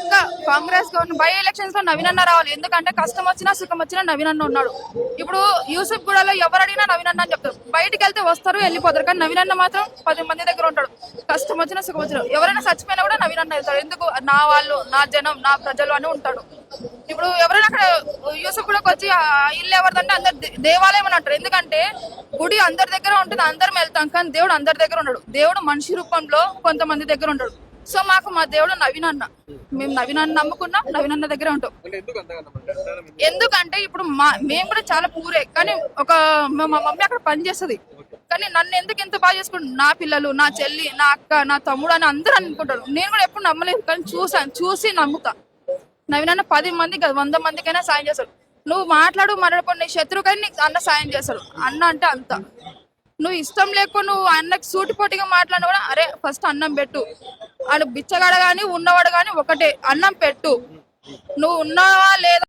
పక్క Congress by elections లో నవీన్ అన్న రావాలి. ఎందుకంటే కష్టం వచ్చినా సుఖం వచ్చినా నవీన్ అన్న ఉన్నాడు. ఇప్పుడు యూసుఫ్ గూడలో ఎవరు అడిగినా నవీన్ అన్న అని చెప్తారు. బయటికి వెళ్తే వస్తారు వెళ్ళిపోతారు, కానీ నవీన్ అన్న మాత్రం 10 మంది దగ్గర ఉంటాడు. కష్టం వచ్చినా సుఖం వచ్చినా ఎవరైనా చచ్చిపోయినా కూడా నవీన్ అన్న వెళ్తాడు. ఎందుకు? నా వాళ్ళు, నా జనం, నా ప్రజలు అని ఉంటాడు. ఇప్పుడు ఎవరైనా అక్కడ యూసుఫ్ గూడకి వచ్చి ఆ ఇల్లు ఎవరిదంటే అందరు దేవాలయం అని అంటారు. ఎందుకంటే గుడి అందరి దగ్గర ఉంటుంది, అందరం వెళ్తాం, కానీ దేవుడు అందరి దగ్గర ఉన్నాడు. దేవుడు మనిషి రూపంలో కొంతమంది దగ్గర ఉంటాడు. సో మాకు మా దేవుడు నవీన్ అన్న. మేము నవీన్ అన్న నమ్ముకున్నాం, నవీన్ అన్న దగ్గర ఉంటాం. ఎందుకంటే ఇప్పుడు మేము కూడా చాలా పూరే, కానీ మా మమ్మీ అక్కడ పని చేస్తుంది, కానీ నన్ను ఎందుకు ఎంత బాగా చేసుకుంటాను, నా పిల్లలు, నా చెల్లి, నా అక్క, నా తమ్ముడు అని అందరూ అనుకుంటారు. నేను కూడా ఎప్పుడు నమ్మలేదు, కానీ చూసి నమ్ముతా. నవీన్ అన్న 10 మంది 100 మందికైనా సాయం చేస్తాడు. నువ్వు మాట్లాడుకొని నీ శత్రువుకైనా నీకు అన్న సాయం చేస్తాడు. అన్న అంటే అంత. నువ్వు ఇష్టం లేకపోతే నువ్వు అన్నకి సూటిపోటిగా మాట్లాడినా కూడా అరే ఫస్ట్ అన్నం పెట్టు అని, బిచ్చగాడ గాని ఉన్నవాడు గాని ఒకటే, అన్నం పెట్టు. నువ్వు ఉన్నావా లేదా